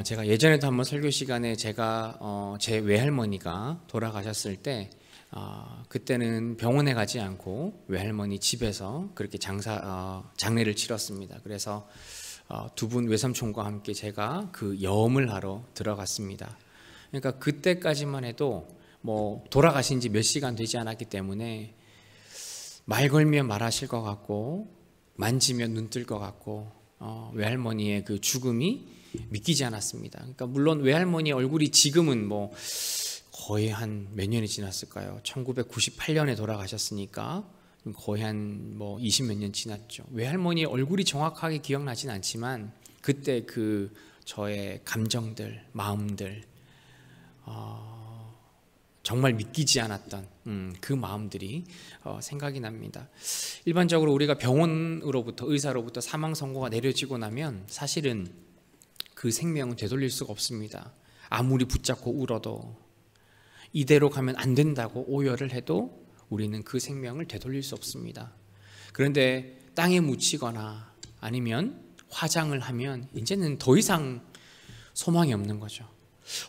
제가 예전에도 한번 설교 시간에 제가 제 외할머니가 돌아가셨을 때 그때는 병원에 가지 않고 외할머니 집에서 그렇게 장례를 치렀습니다. 그래서 두 분 외삼촌과 함께 제가 그 여음을 하러 들어갔습니다. 그러니까 그때까지만 해도 뭐 돌아가신 지 몇 시간 되지 않았기 때문에 말 걸면 말하실 것 같고 만지면 눈 뜰 것 같고 외할머니의 그 죽음이 믿기지 않았습니다. 그러니까 물론 외할머니 얼굴이 지금은 뭐 거의 한 몇 년이 지났을까요? 1998년에 돌아가셨으니까 거의 한 뭐 20몇 년 지났죠. 외할머니 얼굴이 정확하게 기억나진 않지만 그때 그 저의 감정들, 마음들, 정말 믿기지 않았던 그 마음들이 생각이 납니다. 일반적으로 우리가 병원으로부터 의사로부터 사망 선고가 내려지고 나면 사실은 그 생명은 되돌릴 수가 없습니다. 아무리 붙잡고 울어도 이대로 가면 안 된다고 오열을 해도 우리는 그 생명을 되돌릴 수 없습니다. 그런데 땅에 묻히거나 아니면 화장을 하면 이제는 더 이상 소망이 없는 거죠.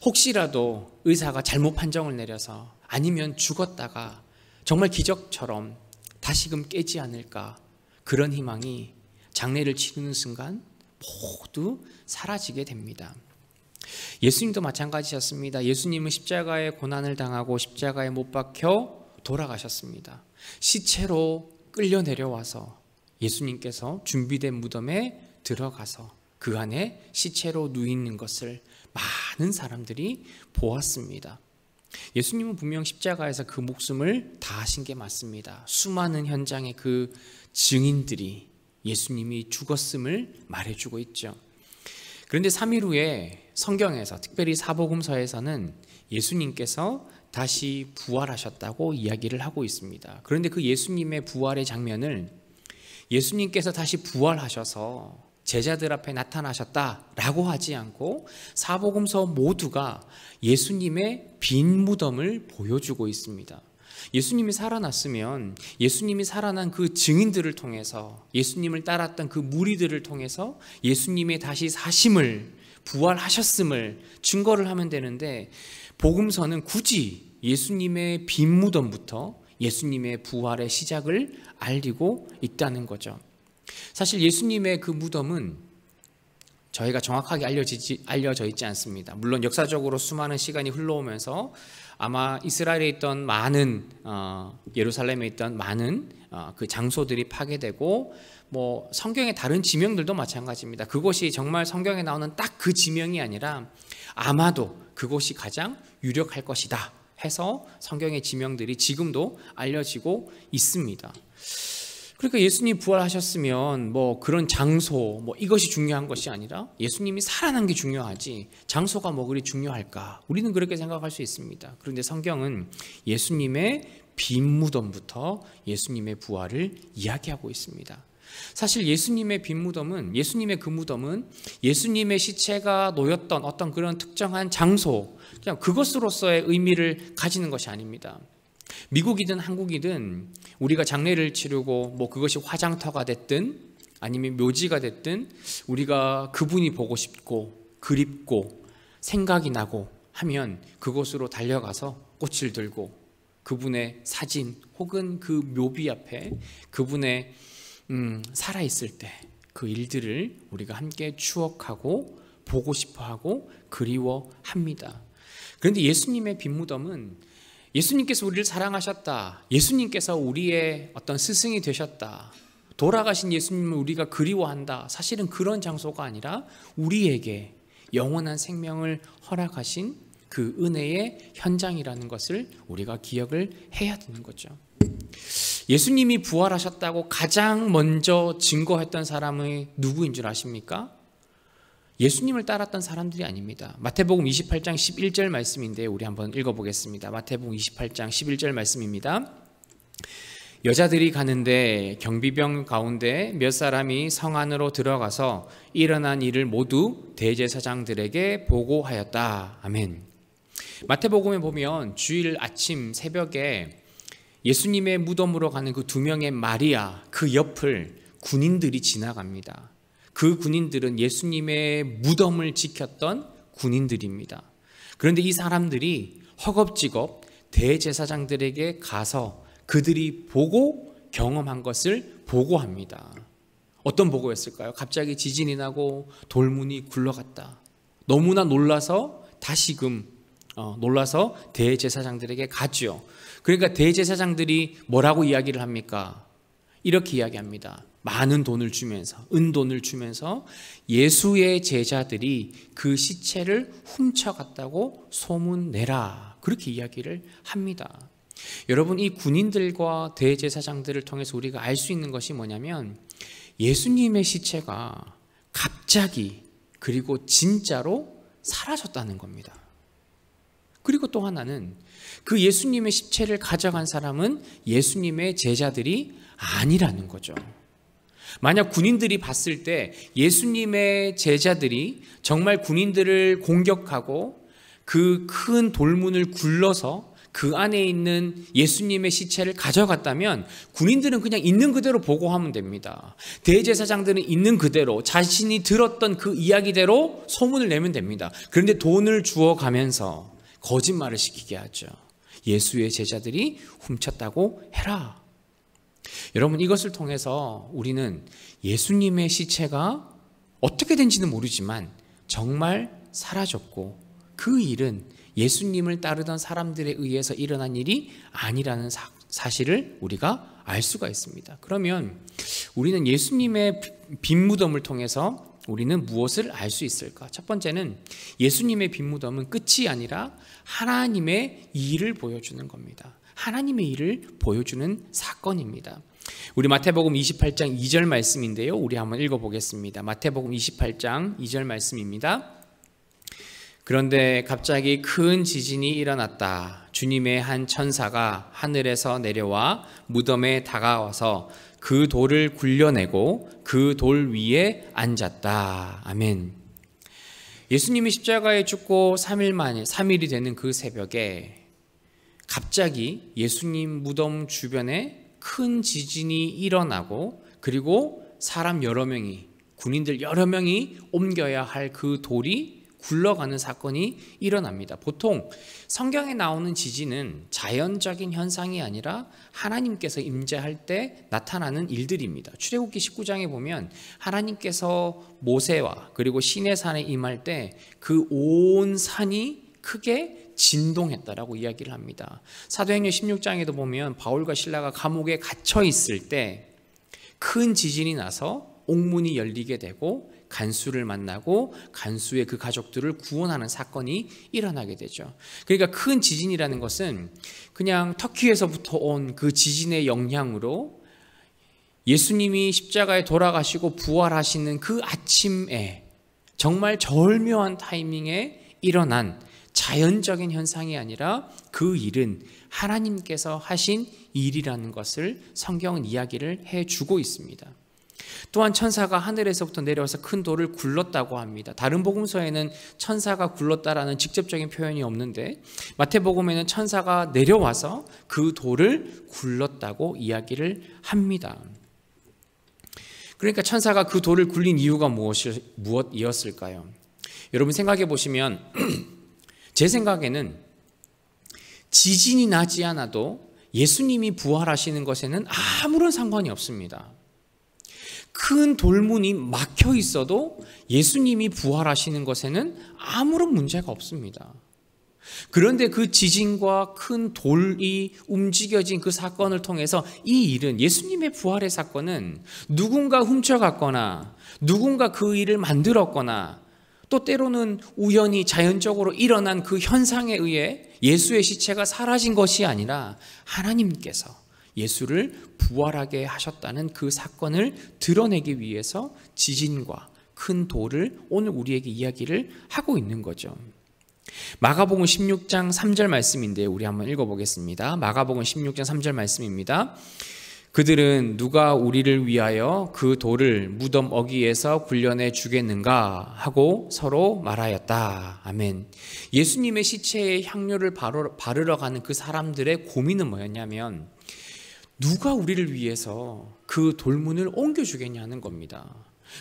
혹시라도 의사가 잘못 판정을 내려서 아니면 죽었다가 정말 기적처럼 다시금 깨지 않을까, 그런 희망이 장례를 치르는 순간 모두 사라지게 됩니다. 예수님도 마찬가지였습니다. 예수님은 십자가의 고난을 당하고 십자가에 못 박혀 돌아가셨습니다. 시체로 끌려 내려와서 예수님께서 준비된 무덤에 들어가서 그 안에 시체로 누이는 것을 많은 사람들이 보았습니다. 예수님은 분명 십자가에서 그 목숨을 다하신 게 맞습니다. 수많은 현장의 그 증인들이 예수님이 죽었음을 말해주고 있죠. 그런데 3일 후에 성경에서, 특별히 사복음서에서는 예수님께서 다시 부활하셨다고 이야기를 하고 있습니다. 그런데 그 예수님의 부활의 장면을 예수님께서 다시 부활하셔서 제자들 앞에 나타나셨다라고 하지 않고 사복음서 모두가 예수님의 빈 무덤을 보여주고 있습니다. 예수님이 살아났으면 예수님이 살아난 그 증인들을 통해서, 예수님을 따랐던 그 무리들을 통해서 예수님의 다시 사심을, 부활하셨음을 증거를 하면 되는데, 복음서는 굳이 예수님의 빈 무덤부터 예수님의 부활의 시작을 알리고 있다는 거죠. 사실 예수님의 그 무덤은 저희가 정확하게 알려져 있지 않습니다. 물론 역사적으로 수많은 시간이 흘러오면서 아마 이스라엘에 있던 많은, 예루살렘에 있던 많은 그 장소들이 파괴되고, 뭐 성경의 다른 지명들도 마찬가지입니다. 그곳이 정말 성경에 나오는 딱 그 지명이 아니라 아마도 그곳이 가장 유력할 것이다 해서 성경의 지명들이 지금도 알려지고 있습니다. 그러니까 예수님 부활하셨으면 뭐 그런 장소, 뭐 이것이 중요한 것이 아니라 예수님이 살아난 게 중요하지 장소가 뭐 그리 중요할까? 우리는 그렇게 생각할 수 있습니다. 그런데 성경은 예수님의 빈 무덤부터 예수님의 부활을 이야기하고 있습니다. 사실 예수님의 빈 무덤은, 예수님의 그 무덤은 예수님의 시체가 놓였던 어떤 그런 특정한 장소, 그냥 그것으로서의 의미를 가지는 것이 아닙니다. 미국이든 한국이든 우리가 장례를 치르고 뭐 그것이 화장터가 됐든 아니면 묘지가 됐든 우리가 그분이 보고 싶고 그립고 생각이 나고 하면 그곳으로 달려가서 꽃을 들고 그분의 사진 혹은 그 묘비 앞에 그분의 살아있을 때 그 일들을 우리가 함께 추억하고 보고 싶어하고 그리워합니다. 그런데 예수님의 빈 무덤은 예수님께서 우리를 사랑하셨다, 예수님께서 우리의 어떤 스승이 되셨다, 돌아가신 예수님을 우리가 그리워한다, 사실은 그런 장소가 아니라 우리에게 영원한 생명을 허락하신 그 은혜의 현장이라는 것을 우리가 기억을 해야 되는 거죠. 예수님이 부활하셨다고 가장 먼저 증거했던 사람이 누구인 줄 아십니까? 예수님을 따랐던 사람들이 아닙니다. 마태복음 28장 11절 말씀인데 우리 한번 읽어보겠습니다. 마태복음 28장 11절 말씀입니다. 여자들이 가는데 경비병 가운데 몇 사람이 성 안으로 들어가서 일어난 일을 모두 대제사장들에게 보고하였다. 아멘. 마태복음에 보면 주일 아침 새벽에 예수님의 무덤으로 가는 그 두 명의 마리아, 그 옆을 군인들이 지나갑니다. 그 군인들은 예수님의 무덤을 지켰던 군인들입니다. 그런데 이 사람들이 허겁지겁 대제사장들에게 가서 그들이 보고 경험한 것을 보고합니다. 어떤 보고였을까요? 갑자기 지진이 나고 돌문이 굴러갔다. 너무나 놀라서 다시금 놀라서 대제사장들에게 가죠. 그러니까 대제사장들이 뭐라고 이야기를 합니까? 이렇게 이야기합니다. 많은 돈을 주면서, 은돈을 주면서 예수의 제자들이 그 시체를 훔쳐갔다고 소문내라. 그렇게 이야기를 합니다. 여러분, 이 군인들과 대제사장들을 통해서 우리가 알 수 있는 것이 뭐냐면 예수님의 시체가 갑자기 그리고 진짜로 사라졌다는 겁니다. 그리고 또 하나는 그 예수님의 시체를 가져간 사람은 예수님의 제자들이 아니라는 거죠. 만약 군인들이 봤을 때 예수님의 제자들이 정말 군인들을 공격하고 그 큰 돌문을 굴러서 그 안에 있는 예수님의 시체를 가져갔다면 군인들은 그냥 있는 그대로 보고하면 됩니다. 대제사장들은 있는 그대로 자신이 들었던 그 이야기대로 소문을 내면 됩니다. 그런데 돈을 주어가면서 거짓말을 시키게 하죠. 예수의 제자들이 훔쳤다고 해라. 여러분, 이것을 통해서 우리는 예수님의 시체가 어떻게 된지는 모르지만 정말 사라졌고 그 일은 예수님을 따르던 사람들에 의해서 일어난 일이 아니라는 사실을 우리가 알 수가 있습니다. 그러면 우리는 예수님의 빈 무덤을 통해서 우리는 무엇을 알 수 있을까? 첫 번째는 예수님의 빈 무덤은 끝이 아니라 하나님의 일을 보여주는 겁니다. 하나님의 일을 보여주는 사건입니다. 우리 마태복음 28장 2절 말씀인데요. 우리 한번 읽어보겠습니다. 마태복음 28장 2절 말씀입니다. 그런데 갑자기 큰 지진이 일어났다. 주님의 한 천사가 하늘에서 내려와 무덤에 다가와서 그 돌을 굴려내고 그 돌 위에 앉았다. 아멘. 예수님이 십자가에 죽고 3일이 되는 그 새벽에 갑자기 예수님 무덤 주변에 큰 지진이 일어나고 그리고 사람 여러 명이, 군인들 여러 명이 옮겨야 할 그 돌이 굴러가는 사건이 일어납니다. 보통 성경에 나오는 지진은 자연적인 현상이 아니라 하나님께서 임재할 때 나타나는 일들입니다. 출애굽기 19장에 보면 하나님께서 모세와 그리고 시내산에 임할 때 그 온 산이 크게 진동했다라고 이야기를 합니다. 사도행전 16장에도 보면 바울과 실라가 감옥에 갇혀 있을 때 큰 지진이 나서 옥문이 열리게 되고 간수를 만나고 간수의 그 가족들을 구원하는 사건이 일어나게 되죠. 그러니까 큰 지진이라는 것은 그냥 터키에서부터 온 그 지진의 영향으로 예수님이 십자가에 돌아가시고 부활하시는 그 아침에 정말 절묘한 타이밍에 일어난 자연적인 현상이 아니라 그 일은 하나님께서 하신 일이라는 것을 성경은 이야기를 해주고 있습니다. 또한 천사가 하늘에서부터 내려와서 큰 돌을 굴렀다고 합니다. 다른 복음서에는 천사가 굴렀다라는 직접적인 표현이 없는데 마태복음에는 천사가 내려와서 그 돌을 굴렀다고 이야기를 합니다. 그러니까 천사가 그 돌을 굴린 이유가 무엇이었을까요? 여러분 생각해 보시면 제 생각에는 지진이 나지 않아도 예수님이 부활하시는 것에는 아무런 상관이 없습니다. 큰 돌문이 막혀 있어도 예수님이 부활하시는 것에는 아무런 문제가 없습니다. 그런데 그 지진과 큰 돌이 움직여진 그 사건을 통해서 이 일은, 예수님의 부활의 사건은 누군가 훔쳐갔거나 누군가 그 일을 만들었거나 또 때로는 우연히 자연적으로 일어난 그 현상에 의해 예수의 시체가 사라진 것이 아니라 하나님께서 예수를 부활하게 하셨다는 그 사건을 드러내기 위해서 지진과 큰 돌을 오늘 우리에게 이야기를 하고 있는 거죠. 마가복음 16장 3절 말씀인데 우리 한번 읽어보겠습니다. 마가복음 16장 3절 말씀입니다. 그들은 누가 우리를 위하여 그 돌을 무덤 어귀에서 굴려내 주겠는가 하고 서로 말하였다. 아멘. 예수님의 시체에 향료를 바르러 가는 그 사람들의 고민은 뭐였냐면 누가 우리를 위해서 그 돌문을 옮겨주겠냐는 겁니다.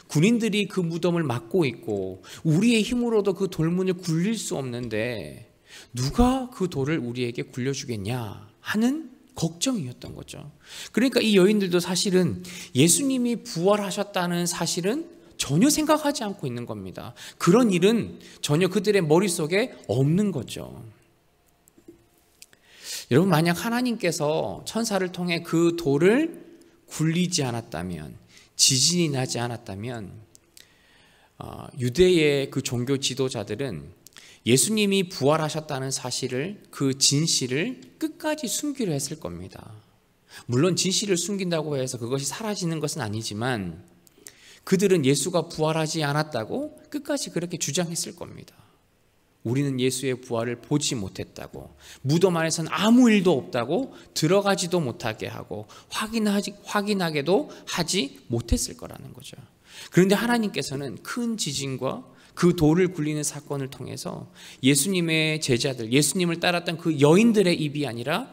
군인들이 그 무덤을 막고 있고 우리의 힘으로도 그 돌문을 굴릴 수 없는데 누가 그 돌을 우리에게 굴려주겠냐 하는 걱정이었던 거죠. 그러니까 이 여인들도 사실은 예수님이 부활하셨다는 사실은 전혀 생각하지 않고 있는 겁니다. 그런 일은 전혀 그들의 머릿속에 없는 거죠. 여러분, 만약 하나님께서 천사를 통해 그 돌을 굴리지 않았다면, 지진이 나지 않았다면 유대의 그 종교 지도자들은 예수님이 부활하셨다는 사실을, 그 진실을 끝까지 숨기려 했을 겁니다. 물론 진실을 숨긴다고 해서 그것이 사라지는 것은 아니지만 그들은 예수가 부활하지 않았다고 끝까지 그렇게 주장했을 겁니다. 우리는 예수의 부활을 보지 못했다고, 무덤 안에서는 아무 일도 없다고, 들어가지도 못하게 하고 확인하게도 하지 못했을 거라는 거죠. 그런데 하나님께서는 큰 지진과 그 돌을 굴리는 사건을 통해서 예수님의 제자들, 예수님을 따랐던 그 여인들의 입이 아니라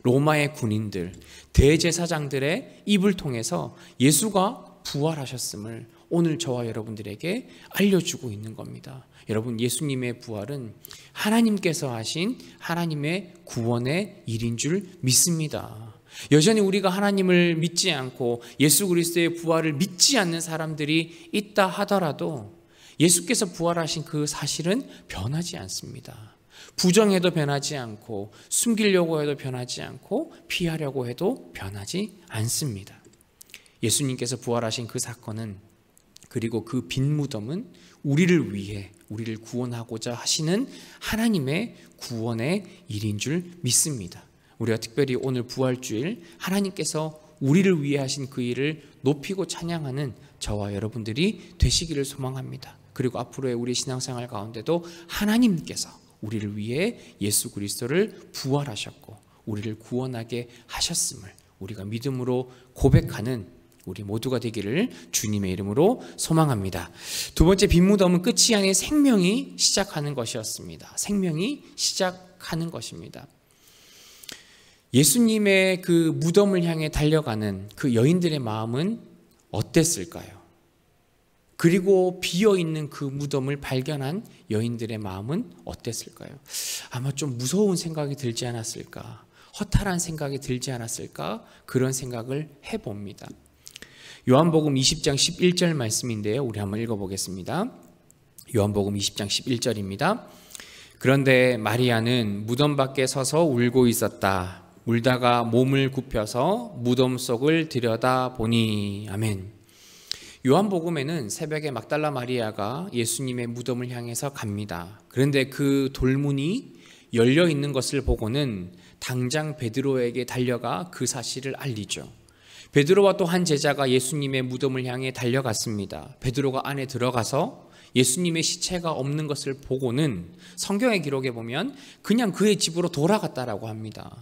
로마의 군인들, 대제사장들의 입을 통해서 예수가 부활하셨음을 오늘 저와 여러분들에게 알려주고 있는 겁니다. 여러분, 예수님의 부활은 하나님께서 하신 하나님의 구원의 일인 줄 믿습니다. 여전히 우리가 하나님을 믿지 않고 예수 그리스도의 부활을 믿지 않는 사람들이 있다 하더라도 예수께서 부활하신 그 사실은 변하지 않습니다. 부정해도 변하지 않고, 숨기려고 해도 변하지 않고, 피하려고 해도 변하지 않습니다. 예수님께서 부활하신 그 사건은, 그리고 그 빈 무덤은 우리를 위해, 우리를 구원하고자 하시는 하나님의 구원의 일인 줄 믿습니다. 우리가 특별히 오늘 부활주일 하나님께서 우리를 위해 하신 그 일을 높이고 찬양하는 저와 여러분들이 되시기를 소망합니다. 그리고 앞으로의 우리 신앙생활 가운데도 하나님께서 우리를 위해 예수 그리스도를 부활하셨고 우리를 구원하게 하셨음을 우리가 믿음으로 고백하는 우리 모두가 되기를 주님의 이름으로 소망합니다. 두 번째, 빈 무덤은 끝이 아닌 생명이 시작하는 것이었습니다. 생명이 시작하는 것입니다. 예수님의 그 무덤을 향해 달려가는 그 여인들의 마음은 어땠을까요? 그리고 비어있는 그 무덤을 발견한 여인들의 마음은 어땠을까요? 아마 좀 무서운 생각이 들지 않았을까? 허탈한 생각이 들지 않았을까? 그런 생각을 해봅니다. 요한복음 20장 11절 말씀인데요. 우리 한번 읽어보겠습니다. 요한복음 20장 11절입니다. 그런데 마리아는 무덤 밖에 서서 울고 있었다. 울다가 몸을 굽혀서 무덤 속을 들여다보니. 아멘. 요한복음에는 새벽에 막달라 마리아가 예수님의 무덤을 향해서 갑니다. 그런데 그 돌문이 열려 있는 것을 보고는 당장 베드로에게 달려가 그 사실을 알리죠. 베드로와 또 한 제자가 예수님의 무덤을 향해 달려갔습니다. 베드로가 안에 들어가서 예수님의 시체가 없는 것을 보고는 성경의 기록에 보면 그냥 그의 집으로 돌아갔다라고 합니다.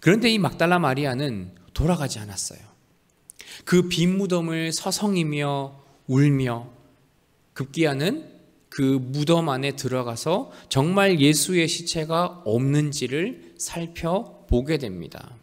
그런데 이 막달라 마리아는 돌아가지 않았어요. 그 빈 무덤을 서성이며 울며 급기야는 그 무덤 안에 들어가서 정말 예수의 시체가 없는지를 살펴보게 됩니다.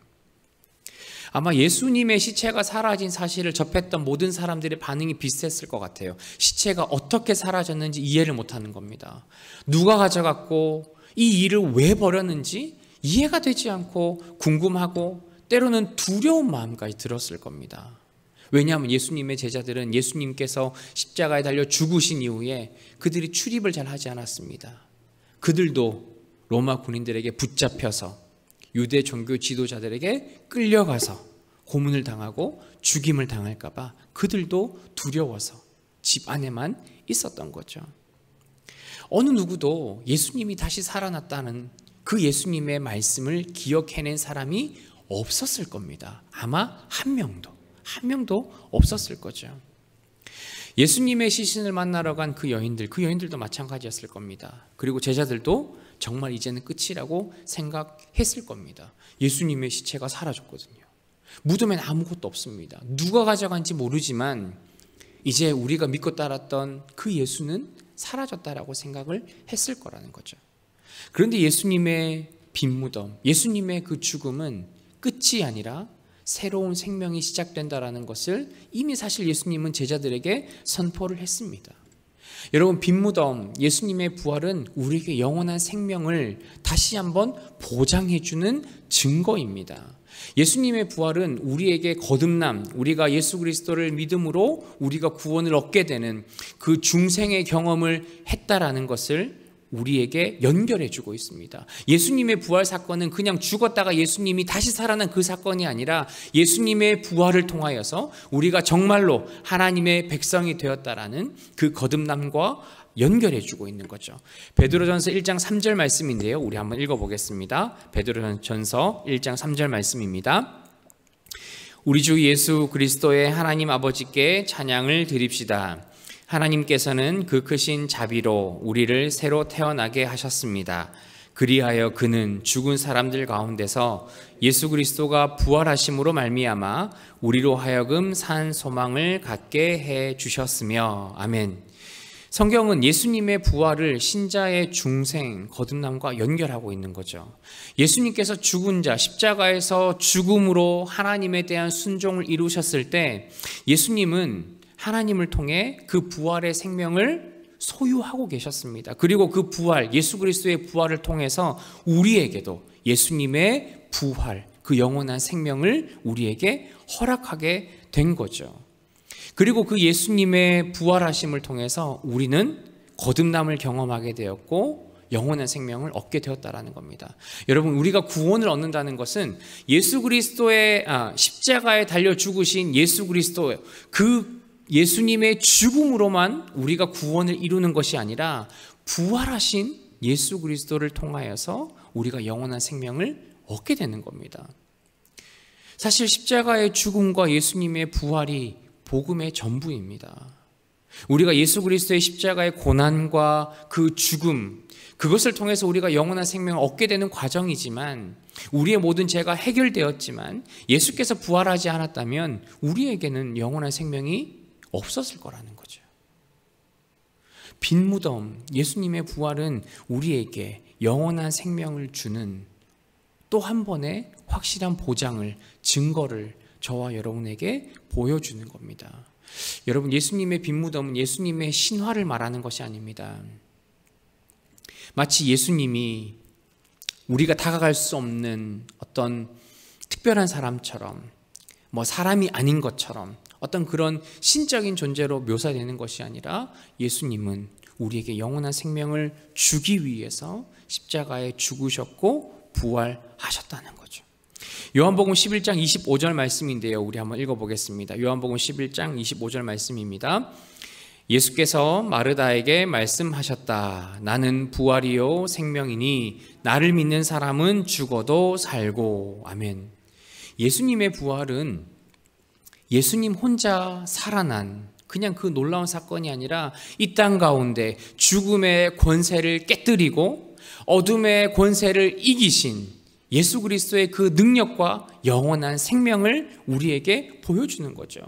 아마 예수님의 시체가 사라진 사실을 접했던 모든 사람들의 반응이 비슷했을 것 같아요. 시체가 어떻게 사라졌는지 이해를 못하는 겁니다. 누가 가져갔고 이 일을 왜 버렸는지 이해가 되지 않고 궁금하고 때로는 두려운 마음까지 들었을 겁니다. 왜냐하면 예수님의 제자들은 예수님께서 십자가에 달려 죽으신 이후에 그들이 출입을 잘 하지 않았습니다. 그들도 로마 군인들에게 붙잡혀서 유대 종교 지도자들에게 끌려가서 고문을 당하고 죽임을 당할까 봐 그들도 두려워서 집 안에만 있었던 거죠. 어느 누구도 예수님이 다시 살아났다는 그 예수님의 말씀을 기억해낸 사람이 없었을 겁니다. 아마 한 명도 없었을 거죠. 예수님의 시신을 만나러 간 그 여인들도 마찬가지였을 겁니다. 그리고 제자들도 정말 이제는 끝이라고 생각했을 겁니다. 예수님의 시체가 사라졌거든요. 무덤엔 아무것도 없습니다. 누가 가져간지 모르지만 이제 우리가 믿고 따랐던 그 예수는 사라졌다라고 생각을 했을 거라는 거죠. 그런데 예수님의 빈 무덤, 예수님의 그 죽음은 끝이 아니라 새로운 생명이 시작된다라는 것을 이미 사실 예수님은 제자들에게 선포를 했습니다. 여러분, 빈 무덤, 예수님의 부활은 우리에게 영원한 생명을 다시 한번 보장해주는 증거입니다. 예수님의 부활은 우리에게 거듭남, 우리가 예수 그리스도를 믿음으로 우리가 구원을 얻게 되는 그 중생의 경험을 했다라는 것을 우리에게 연결해주고 있습니다. 예수님의 부활 사건은 그냥 죽었다가 예수님이 다시 살아난 그 사건이 아니라 예수님의 부활을 통하여서 우리가 정말로 하나님의 백성이 되었다라는 그 거듭남과 연결해주고 있는 거죠. 베드로전서 1장 3절 말씀인데요, 우리 한번 읽어보겠습니다. 베드로전서 1장 3절 말씀입니다. 우리 주 예수 그리스도의 하나님 아버지께 찬양을 드립시다. 하나님께서는 그 크신 자비로 우리를 새로 태어나게 하셨습니다. 그리하여 그는 죽은 사람들 가운데서 예수 그리스도가 부활하심으로 말미암아 우리로 하여금 산 소망을 갖게 해 주셨으며. 아멘. 성경은 예수님의 부활을 신자의 중생, 거듭남과 연결하고 있는 거죠. 예수님께서 죽은 자, 십자가에서 죽음으로 하나님에 대한 순종을 이루셨을 때 예수님은 하나님을 통해 그 부활의 생명을 소유하고 계셨습니다. 그리고 그 부활, 예수 그리스도의 부활을 통해서 우리에게도 예수님의 부활, 그 영원한 생명을 우리에게 허락하게 된 거죠. 그리고 그 예수님의 부활하심을 통해서 우리는 거듭남을 경험하게 되었고 영원한 생명을 얻게 되었다라는 겁니다. 여러분, 우리가 구원을 얻는다는 것은 예수 그리스도의 십자가에 달려 죽으신 예수 그리스도, 그 예수님의 죽음으로만 우리가 구원을 이루는 것이 아니라 부활하신 예수 그리스도를 통하여서 우리가 영원한 생명을 얻게 되는 겁니다. 사실 십자가의 죽음과 예수님의 부활이 복음의 전부입니다. 우리가 예수 그리스도의 십자가의 고난과 그 죽음, 그것을 통해서 우리가 영원한 생명을 얻게 되는 과정이지만, 우리의 모든 죄가 해결되었지만 예수께서 부활하지 않았다면 우리에게는 영원한 생명이 없었을 거라는 거죠. 빈 무덤, 예수님의 부활은 우리에게 영원한 생명을 주는 또 한 번의 확실한 보장을, 증거를 저와 여러분에게 보여주는 겁니다. 여러분, 예수님의 빈 무덤은 예수님의 신화를 말하는 것이 아닙니다. 마치 예수님이 우리가 다가갈 수 없는 어떤 특별한 사람처럼, 사람이 아닌 것처럼 어떤 그런 신적인 존재로 묘사되는 것이 아니라 예수님은 우리에게 영원한 생명을 주기 위해서 십자가에 죽으셨고 부활하셨다는 거죠. 요한복음 11장 25절 말씀인데요, 우리 한번 읽어보겠습니다. 요한복음 11장 25절 말씀입니다. 예수께서 마르다에게 말씀하셨다. 나는 부활이요 생명이니 나를 믿는 사람은 죽어도 살고. 아멘. 예수님의 부활은 예수님 혼자 살아난 그냥 그 놀라운 사건이 아니라 이 땅 가운데 죽음의 권세를 깨뜨리고 어둠의 권세를 이기신 예수 그리스도의 그 능력과 영원한 생명을 우리에게 보여주는 거죠.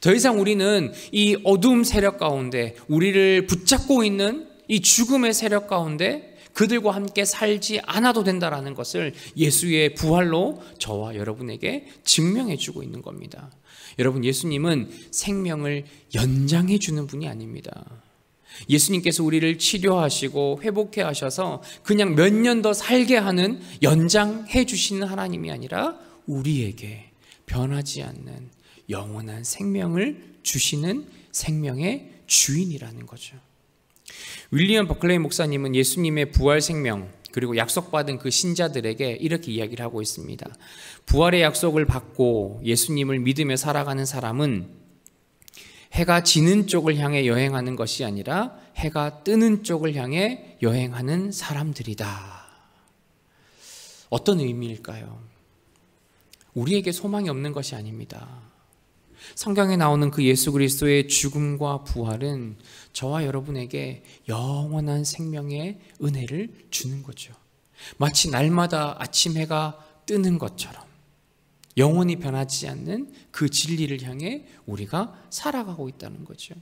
더 이상 우리는 이 어둠 세력 가운데, 우리를 붙잡고 있는 이 죽음의 세력 가운데 그들과 함께 살지 않아도 된다라는 것을 예수의 부활로 저와 여러분에게 증명해 주고 있는 겁니다. 여러분, 예수님은 생명을 연장해 주는 분이 아닙니다. 예수님께서 우리를 치료하시고 회복해 하셔서 그냥 몇 년 더 살게 하는, 연장해 주시는 하나님이 아니라 우리에게 변하지 않는 영원한 생명을 주시는 생명의 주인이라는 거죠. 윌리엄 버클레이 목사님은 예수님의 부활 생명, 그리고 약속받은 그 신자들에게 이렇게 이야기를 하고 있습니다. 부활의 약속을 받고 예수님을 믿으며 살아가는 사람은 해가 지는 쪽을 향해 여행하는 것이 아니라 해가 뜨는 쪽을 향해 여행하는 사람들이다. 어떤 의미일까요? 우리에게 소망이 없는 것이 아닙니다. 성경에 나오는 그 예수 그리스도의 죽음과 부활은 저와 여러분에게 영원한 생명의 은혜를 주는 거죠. 마치 날마다 아침 해가 뜨는 것처럼 영원히 변하지 않는 그 진리를 향해 우리가 살아가고 있다는 거죠.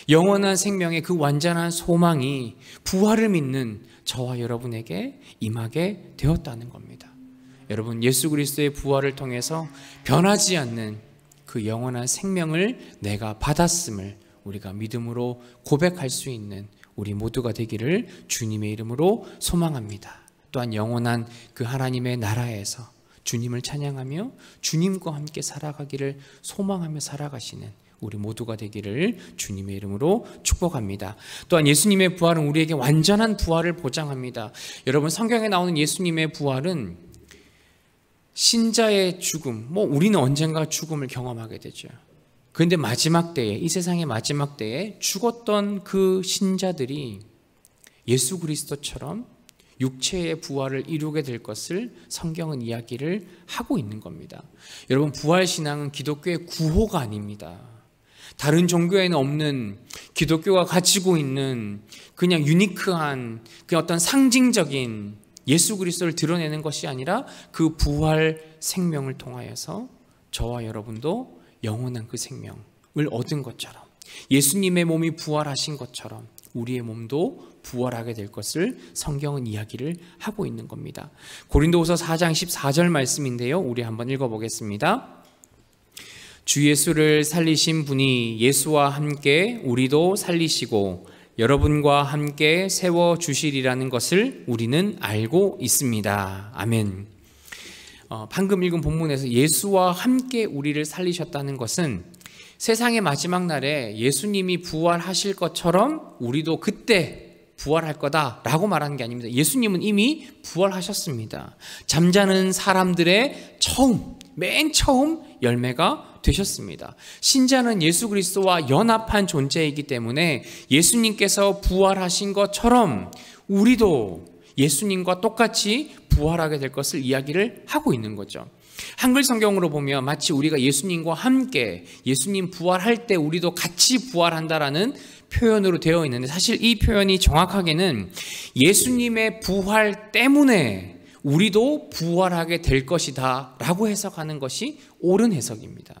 영원한 생명의 그 완전한 소망이 부활을 믿는 저와 여러분에게 임하게 되었다는 겁니다. 여러분 예수 그리스도의 부활을 통해서 변하지 않는 그 영원한 생명을 내가 받았음을 우리가 믿음으로 고백할 수 있는 우리 모두가 되기를 주님의 이름으로 소망합니다. 또한 영원한 그 하나님의 나라에서 주님을 찬양하며 주님과 함께 살아가기를 소망하며 살아가시는 우리 모두가 되기를 주님의 이름으로 축복합니다. 또한 예수님의 부활은 우리에게 완전한 부활을 보장합니다. 여러분 성경에 나오는 예수님의 부활은 신자의 죽음, 우리는 언젠가 죽음을 경험하게 되죠. 그런데 마지막 때에, 이 세상의 마지막 때에 죽었던 그 신자들이 예수 그리스도처럼 육체의 부활을 이루게 될 것을 성경은 이야기를 하고 있는 겁니다. 여러분 부활신앙은 기독교의 구호가 아닙니다. 다른 종교에는 없는, 기독교가 가지고 있는 그냥 유니크한 그 어떤 상징적인 예수 그리스도를 드러내는 것이 아니라 그 부활 생명을 통하여서 저와 여러분도 영원한 그 생명을 얻은 것처럼, 예수님의 몸이 부활하신 것처럼 우리의 몸도 부활하게 될 것을 성경은 이야기를 하고 있는 겁니다. 고린도후서 4장 14절 말씀인데요, 우리 한번 읽어보겠습니다. 주 예수를 살리신 분이 예수와 함께 우리도 살리시고 여러분과 함께 세워주시리라는 것을 우리는 알고 있습니다. 아멘. 방금 읽은 본문에서 예수와 함께 우리를 살리셨다는 것은 세상의 마지막 날에 예수님이 부활하실 것처럼 우리도 그때 부활할 거다라고 말하는 게 아닙니다. 예수님은 이미 부활하셨습니다. 잠자는 사람들의 맨 처음 열매가 되셨습니다. 신자는 예수 그리스도와 연합한 존재이기 때문에 예수님께서 부활하신 것처럼 우리도 예수님과 똑같이 부활하게 될 것을 이야기를 하고 있는 거죠. 한글 성경으로 보면 마치 우리가 예수님과 함께, 예수님 부활할 때 우리도 같이 부활한다라는 표현으로 되어 있는데, 사실 이 표현이 정확하게는 예수님의 부활 때문에 우리도 부활하게 될 것이다 라고 해석하는 것이 옳은 해석입니다.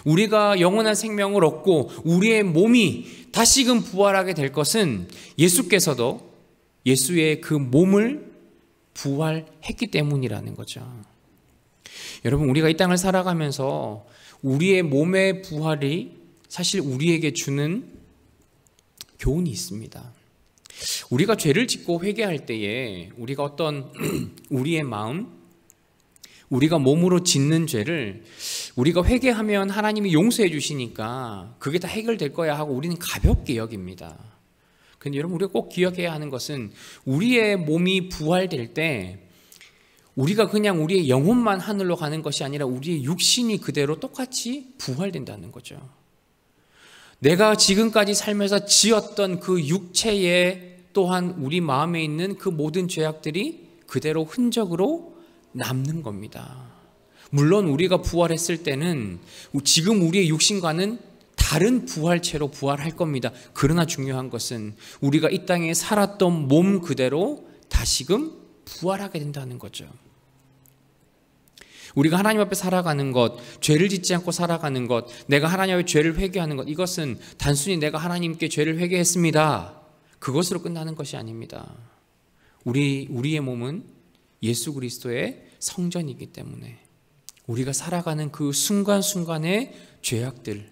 우리가 영원한 생명을 얻고 우리의 몸이 다시금 부활하게 될 것은 예수께서도 예수의 그 몸을 부활했기 때문이라는 거죠. 여러분 우리가 이 땅을 살아가면서 우리의 몸의 부활이 사실 우리에게 주는 교훈이 있습니다. 우리가 죄를 짓고 회개할 때에 우리가 어떤 우리의 마음, 우리가 몸으로 짓는 죄를 우리가 회개하면 하나님이 용서해 주시니까 그게 다 해결될 거야 하고 우리는 가볍게 여깁니다. 그런데 여러분 우리가 꼭 기억해야 하는 것은 우리의 몸이 부활될 때 우리가 그냥 우리의 영혼만 하늘로 가는 것이 아니라 우리의 육신이 그대로 똑같이 부활된다는 거죠. 내가 지금까지 살면서 지었던 그 육체에 또한 우리 마음에 있는 그 모든 죄악들이 그대로 흔적으로 남는 겁니다. 물론 우리가 부활했을 때는 지금 우리의 육신과는 다른 부활체로 부활할 겁니다. 그러나 중요한 것은 우리가 이 땅에 살았던 몸 그대로 다시금 부활하게 된다는 거죠. 우리가 하나님 앞에 살아가는 것, 죄를 짓지 않고 살아가는 것, 내가 하나님 앞에 죄를 회개하는 것, 이것은 단순히 내가 하나님께 죄를 회개했습니다, 그것으로 끝나는 것이 아닙니다. 우리의 몸은 예수 그리스도의 성전이기 때문에 우리가 살아가는 그 순간순간의 죄악들,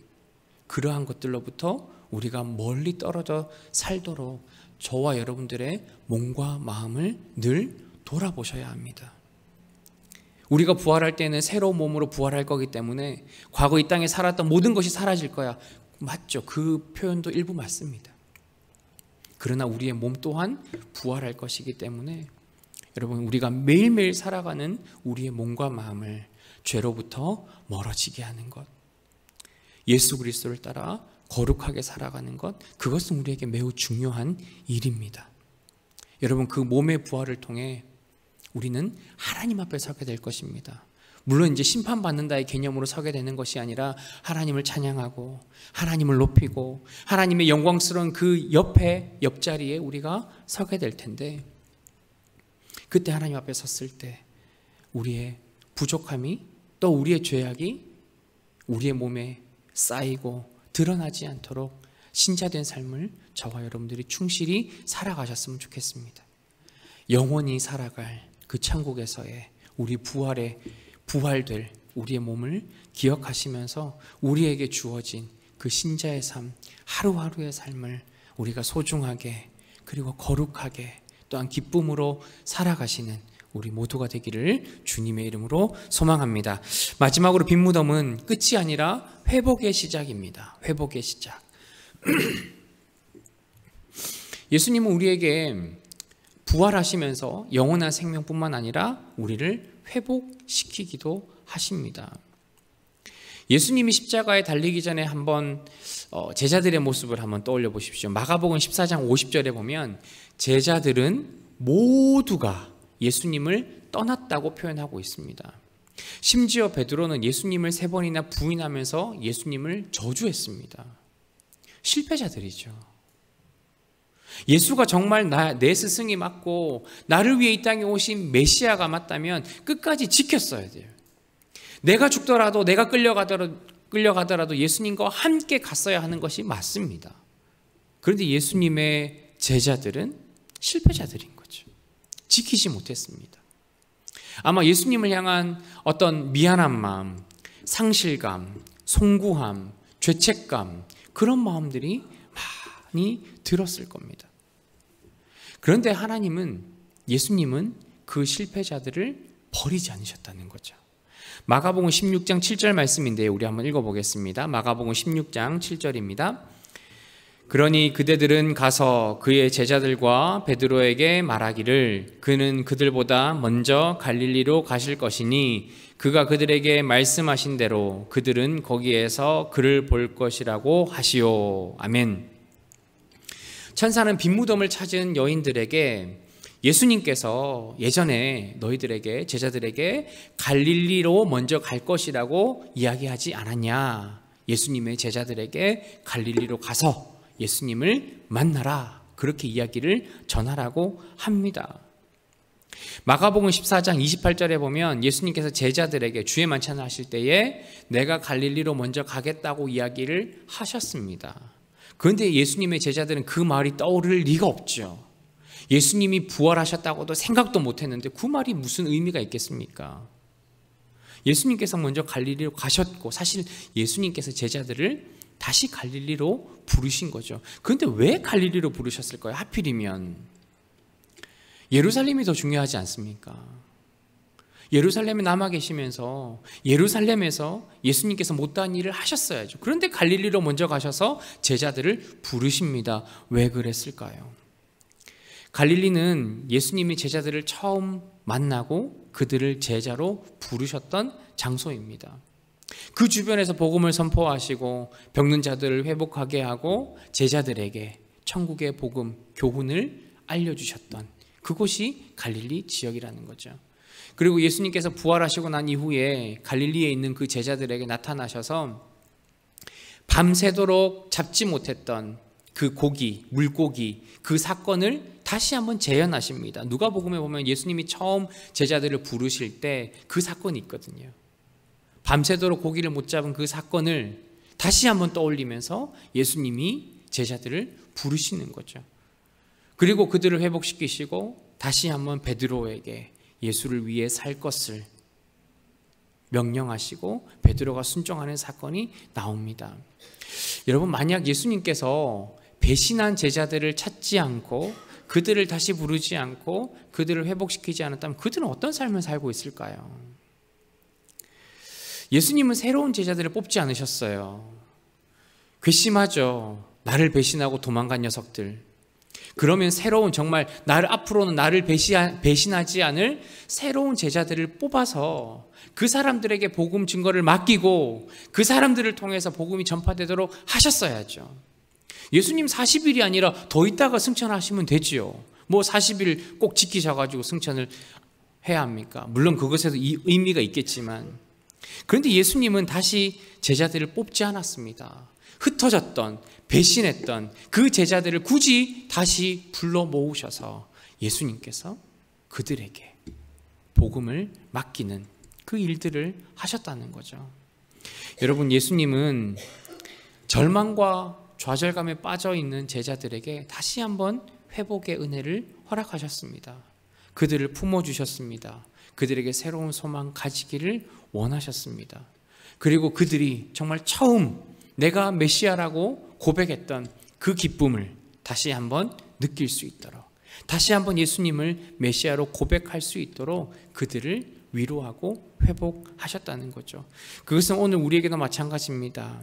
그러한 것들로부터 우리가 멀리 떨어져 살도록 저와 여러분들의 몸과 마음을 늘 돌아보셔야 합니다. 우리가 부활할 때는 새로운 몸으로 부활할 거기 때문에 과거 이 땅에 살았던 모든 것이 사라질 거야. 맞죠? 그 표현도 일부 맞습니다. 그러나 우리의 몸 또한 부활할 것이기 때문에 여러분 우리가 매일매일 살아가는 우리의 몸과 마음을 죄로부터 멀어지게 하는 것, 예수 그리스도를 따라 거룩하게 살아가는 것, 그것은 우리에게 매우 중요한 일입니다. 여러분 그 몸의 부활을 통해 우리는 하나님 앞에 서게 될 것입니다. 물론 이제 심판받는다의 개념으로 서게 되는 것이 아니라 하나님을 찬양하고 하나님을 높이고 하나님의 영광스러운 그 옆자리에 우리가 서게 될 텐데, 그때 하나님 앞에 섰을 때 우리의 부족함이 또 우리의 죄악이 우리의 몸에 쌓이고 드러나지 않도록 신자된 삶을 저와 여러분들이 충실히 살아가셨으면 좋겠습니다. 영원히 살아갈 그 천국에서의 우리 부활될 우리의 몸을 기억하시면서 우리에게 주어진 그 신자의 삶, 하루하루의 삶을 우리가 소중하게 그리고 거룩하게 또한 기쁨으로 살아가시는 우리 모두가 되기를 주님의 이름으로 소망합니다. 마지막으로 빈 무덤은 끝이 아니라 회복의 시작입니다. 회복의 시작. 예수님은 우리에게 부활하시면서 영원한 생명뿐만 아니라 우리를 회복시키기도 하십니다. 예수님이 십자가에 달리기 전에 한번 제자들의 모습을 한번 떠올려 보십시오. 마가복음 14장 50절에 보면 제자들은 모두가 예수님을 떠났다고 표현하고 있습니다. 심지어 베드로는 예수님을 3번이나 부인하면서 예수님을 저주했습니다. 실패자들이죠. 예수가 정말 내 스승이 맞고 나를 위해 이 땅에 오신 메시아가 맞다면 끝까지 지켰어야 돼요. 내가 죽더라도 내가 끌려가더라도 예수님과 함께 갔어야 하는 것이 맞습니다. 그런데 예수님의 제자들은 실패자들인 거죠. 지키지 못했습니다. 아마 예수님을 향한 어떤 미안한 마음, 상실감, 송구함, 죄책감 그런 마음들이 많이 들었을 겁니다. 그런데 예수님은 그 실패자들을 버리지 않으셨다는 거죠. 마가복음 16장 7절 말씀인데요. 우리 한번 읽어보겠습니다. 마가복음 16장 7절입니다. 그러니 그대들은 가서 그의 제자들과 베드로에게 말하기를 그는 그들보다 먼저 갈릴리로 가실 것이니 그가 그들에게 말씀하신 대로 그들은 거기에서 그를 볼 것이라고 하시오. 아멘. 천사는 빈 무덤을 찾은 여인들에게 예수님께서 예전에 너희들에게 제자들에게 갈릴리로 먼저 갈 것이라고 이야기하지 않았냐. 예수님의 제자들에게 갈릴리로 가서 예수님을 만나라. 그렇게 이야기를 전하라고 합니다. 마가복음 14장 28절에 보면 예수님께서 제자들에게 주의 만찬을 하실 때에 내가 갈릴리로 먼저 가겠다고 이야기를 하셨습니다. 그런데 예수님의 제자들은 그 말이 떠오를 리가 없죠. 예수님이 부활하셨다고도 생각도 못했는데 그 말이 무슨 의미가 있겠습니까? 예수님께서 먼저 갈릴리로 가셨고 사실 예수님께서 제자들을 다시 갈릴리로 부르신 거죠. 그런데 왜 갈릴리로 부르셨을까요? 하필이면 예루살렘이 더 중요하지 않습니까? 예루살렘에 남아 계시면서 예루살렘에서 예수님께서 못다한 일을 하셨어야죠. 그런데 갈릴리로 먼저 가셔서 제자들을 부르십니다. 왜 그랬을까요? 갈릴리는 예수님이 제자들을 처음 만나고 그들을 제자로 부르셨던 장소입니다. 그 주변에서 복음을 선포하시고 병든 자들을 회복하게 하고 제자들에게 천국의 복음, 교훈을 알려주셨던 그곳이 갈릴리 지역이라는 거죠. 그리고 예수님께서 부활하시고 난 이후에 갈릴리에 있는 그 제자들에게 나타나셔서 밤새도록 잡지 못했던 그 고기, 물고기, 그 사건을 다시 한번 재현하십니다. 누가복음에 보면 예수님이 처음 제자들을 부르실 때 그 사건이 있거든요. 밤새도록 고기를 못 잡은 그 사건을 다시 한번 떠올리면서 예수님이 제자들을 부르시는 거죠. 그리고 그들을 회복시키시고 다시 한번 베드로에게 예수를 위해 살 것을 명령하시고 베드로가 순종하는 사건이 나옵니다. 여러분, 만약 예수님께서 배신한 제자들을 찾지 않고 그들을 다시 부르지 않고 그들을 회복시키지 않았다면 그들은 어떤 삶을 살고 있을까요? 예수님은 새로운 제자들을 뽑지 않으셨어요. 괘씸하죠. 나를 배신하고 도망간 녀석들. 그러면 정말 앞으로는 나를 배신하지 않을 새로운 제자들을 뽑아서 그 사람들에게 복음 증거를 맡기고 그 사람들을 통해서 복음이 전파되도록 하셨어야죠. 예수님 40일이 아니라 더 있다가 승천하시면 되지요. 뭐 40일 꼭 지키셔가지고 승천을 해야 합니까? 물론 그것에도 의미가 있겠지만, 그런데 예수님은 다시 제자들을 뽑지 않았습니다. 흩어졌던, 배신했던 그 제자들을 굳이 다시 불러 모으셔서 예수님께서 그들에게 복음을 맡기는 그 일들을 하셨다는 거죠. 여러분, 예수님은 절망과 좌절감에 빠져 있는 제자들에게 다시 한번 회복의 은혜를 허락하셨습니다. 그들을 품어주셨습니다. 그들에게 새로운 소망 가지기를 원하셨습니다. 그리고 그들이 정말 처음 내가 메시아라고 고백했던 그 기쁨을 다시 한번 느낄 수 있도록, 다시 한번 예수님을 메시아로 고백할 수 있도록 그들을 위로하고 회복하셨다는 거죠. 그것은 오늘 우리에게도 마찬가지입니다.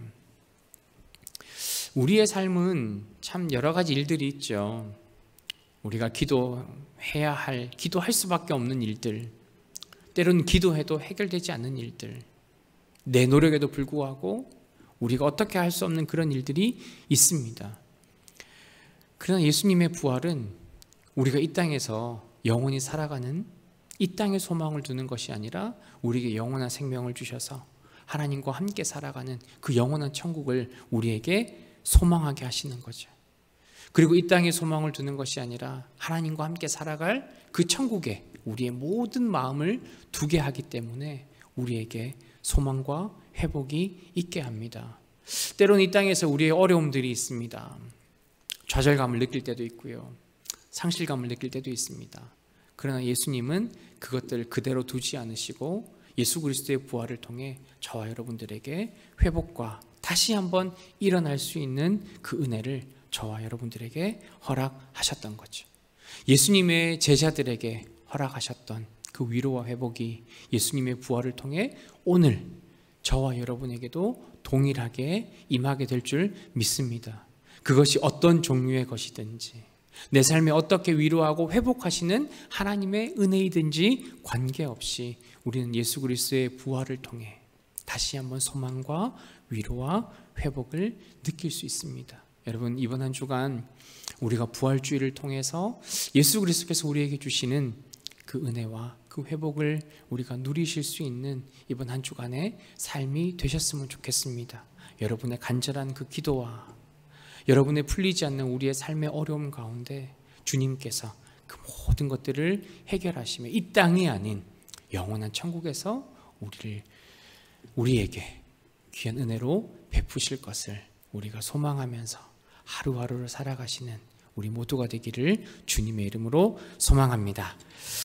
우리의 삶은 참 여러 가지 일들이 있죠. 우리가 기도할 수밖에 없는 일들, 때로는 기도해도 해결되지 않는 일들, 내 노력에도 불구하고 우리가 어떻게 할 수 없는 그런 일들이 있습니다. 그러나 예수님의 부활은 우리가 이 땅에서 영원히 살아가는, 이 땅에 소망을 두는 것이 아니라 우리에게 영원한 생명을 주셔서 하나님과 함께 살아가는 그 영원한 천국을 우리에게 소망하게 하시는 거죠. 그리고 이 땅에 소망을 두는 것이 아니라 하나님과 함께 살아갈 그 천국에 우리의 모든 마음을 두게 하기 때문에 우리에게 소망과 회복이 있게 합니다. 때로는 이 땅에서 우리의 어려움들이 있습니다. 좌절감을 느낄 때도 있고요, 상실감을 느낄 때도 있습니다. 그러나 예수님은 그것들을 그대로 두지 않으시고 예수 그리스도의 부활을 통해 저와 여러분들에게 회복과 다시 한번 일어날 수 있는 그 은혜를 저와 여러분들에게 허락하셨던 거죠. 예수님의 제자들에게 허락하셨던 그 위로와 회복이 예수님의 부활을 통해 오늘 저와 여러분에게도 동일하게 임하게 될 줄 믿습니다. 그것이 어떤 종류의 것이든지, 내 삶에 어떻게 위로하고 회복하시는 하나님의 은혜이든지 관계없이 우리는 예수 그리스도의 부활을 통해 다시 한번 소망과 위로와 회복을 느낄 수 있습니다. 여러분, 이번 한 주간 우리가 부활주의를 통해서 예수 그리스도께서 우리에게 주시는 그 은혜와 그 회복을 우리가 누리실 수 있는 이번 한 주간의 삶이 되셨으면 좋겠습니다. 여러분의 간절한 그 기도와 여러분의 풀리지 않는 우리의 삶의 어려움 가운데 주님께서 그 모든 것들을 해결하시며 이 땅이 아닌 영원한 천국에서 우리에게 귀한 은혜로 베푸실 것을 우리가 소망하면서 하루하루를 살아가시는 우리 모두가 되기를 주님의 이름으로 소망합니다.